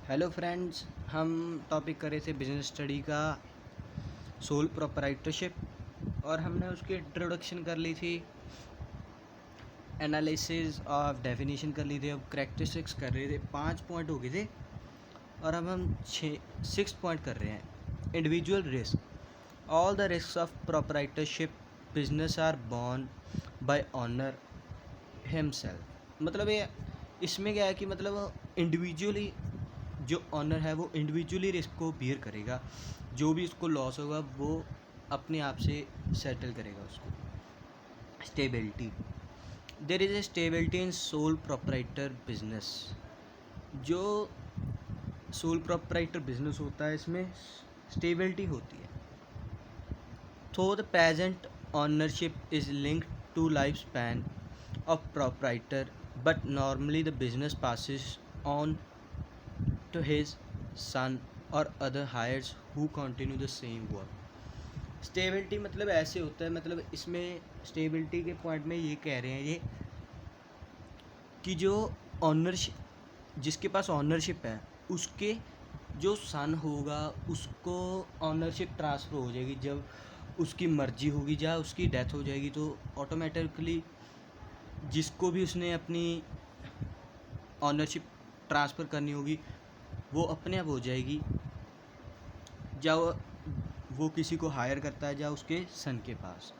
Hello friends, हम topic कर रहे थे बिजनेस स्टडी का सोल प्रोप्राइटरशिप और हमने उसकी इंट्रोडक्शन कर ली थी, एनालिसिस ऑफ डेफिनेशन कर ली थी। अब करैक्टरिस्टिक्स कर रहे थे, 5 पॉइंट हो गए थे और अब हम 6 पॉइंट कर रहे हैं। Individual risk, all the risk of proprietorship business are borne by owner himself. मतलब ये इसमें क्या है कि मतलब इंडिविजुअली जो ऑनर है वो इंडिविजुअली रिस्क को बियर करेगा, जो भी उसको लॉस होगा वो अपने आप से सेटल करेगा उसको। Stability, there is a stability in sole proprietor business. जो सोल प्रोप्राइटर बिजनेस होता है इसमें स्टेबिलिटी होती है। तो the present ownership is linked to life span of proprietor, but normally the business passes on to his son or other hires who continue the same work। Stability मतलब ऐसे होता है, मतलब इसमें स्टेबिलिटी के पॉइंट में ये कह रहे हैं ये कि जो ऑनरशिप, जिसके पास ऑनरशिप है उसके जो सन होगा उसको ऑनरशिप ट्रांसफ़र हो जाएगी जब उसकी मर्जी होगी, या उसकी डेथ हो जाएगी तो ऑटोमेटिकली जिसको भी उसने अपनी ऑनरशिप ट्रांसफ़र करनी होगी वो अपने आप हो जाएगी, या वो किसी को हायर करता है या उसके सन के पास,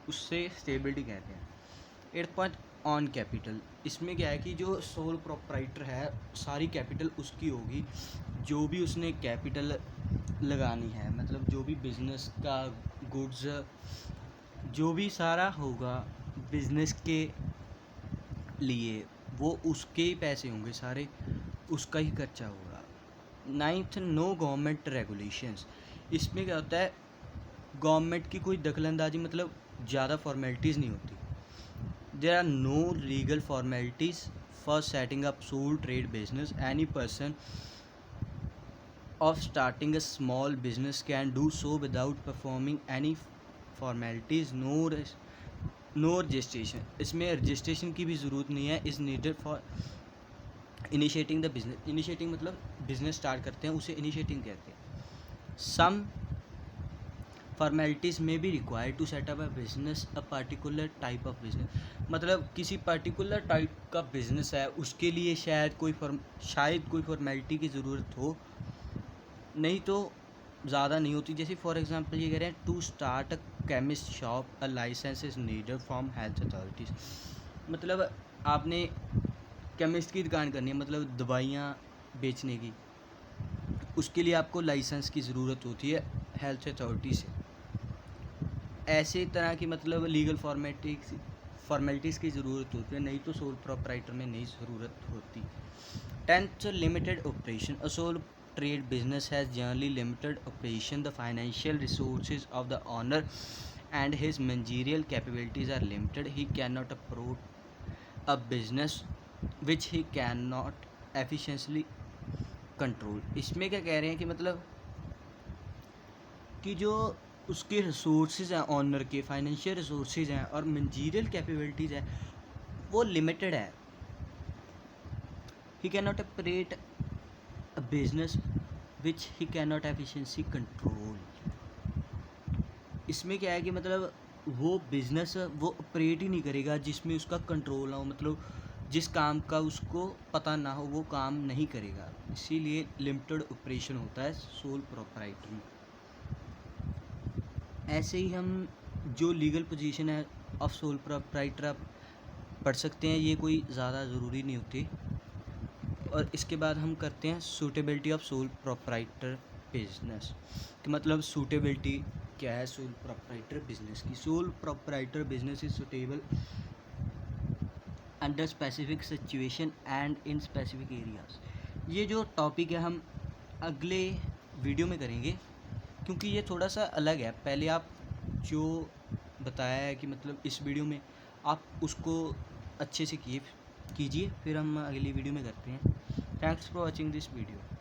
उससे स्टेबिलिटी कहते हैं। 8 पॉइंट ऑन कैपिटल, इसमें क्या है कि जो सोल प्रोप्राइटर है सारी कैपिटल उसकी होगी, जो भी उसने कैपिटल लगानी है, मतलब जो भी बिजनेस का गुड्स जो भी सारा होगा बिजनेस के लिए वो उसके ही पैसे होंगे, सारे उसका ही खर्चा होगा। 9th, नो गवर्नमेंट रेगुलेशंस, इसमें क्या होता है गवर्नमेंट की कोई दखलंदाजी, मतलब ज़्यादा फॉर्मेलिटीज़ नहीं होती। There are no legal formalities for setting up sole trade business. Any person of starting a small business can do so without performing any formalities. No registration, इसमें रजिस्ट्रेशन की भी ज़रूरत नहीं है। Is needed for initiating the business. Initiating मतलब business start करते हैं उसे इनिशिएटिंग कहते हैं। Some formalities may be required to set up a business a particular type of business, मतलब किसी पर्टिकुलर टाइप का बिजनेस है उसके लिए शायद कोई फॉर्मेलिटी की ज़रूरत हो, नहीं तो ज़्यादा नहीं होती। जैसे फॉर एग्जांपल ये कह रहे हैं to start a chemist shop a license is needed from health authorities, मतलब आपने केमिस्ट की दुकान करनी है, मतलब दवाइयाँ बेचने की, उसके लिए आपको लाइसेंस की ज़रूरत होती है हेल्थ अथॉरिटी से। ऐसे तरह की मतलब लीगल फॉर्मेलिटीज़ की ज़रूरत होती है, नहीं तो सोल प्रोप्राइटर में नहीं ज़रूरत होती। 10th, limited operation, a sole trade business has generally limited operation. The financial resources of the owner and his managerial capabilities are limited. He cannot approach a business which he cannot efficiently control। इसमें क्या कह रहे हैं कि मतलब कि जो उसके रिसोर्सेज हैं ऑनर के, फाइनेंशियल रिसोर्सेज हैं और मैनेजरियल कैपेबिलिटीज़ है वो लिमिटेड है। ही cannot operate a business which he cannot efficiency control. इसमें क्या है कि मतलब वो बिज़नेस वो ऑपरेट ही नहीं करेगा जिसमें उसका कंट्रोल ना हो, मतलब जिस काम का उसको पता ना हो वो काम नहीं करेगा, इसीलिए लिमिटेड ऑपरेशन होता है सोल प्रोप्राइटर में। ऐसे ही हम जो लीगल पोजीशन है ऑफ सोल प्रोप्राइटर आप पढ़ सकते हैं, ये कोई ज़्यादा ज़रूरी नहीं होती। और इसके बाद हम करते हैं suitability of soul proprietor business, कि मतलब सूटेबिलिटी क्या है सोल प्रोप्राइटर बिजनेस की। Soul proprietor business is suitable under specific situation and in specific areas. ये जो टॉपिक है हम अगले वीडियो में करेंगे, क्योंकि ये थोड़ा सा अलग है। पहले आप जो बताया है कि मतलब इस वीडियो में आप उसको अच्छे से कीजिए, फिर हम अगली वीडियो में करते हैं। Thanks for watching this video.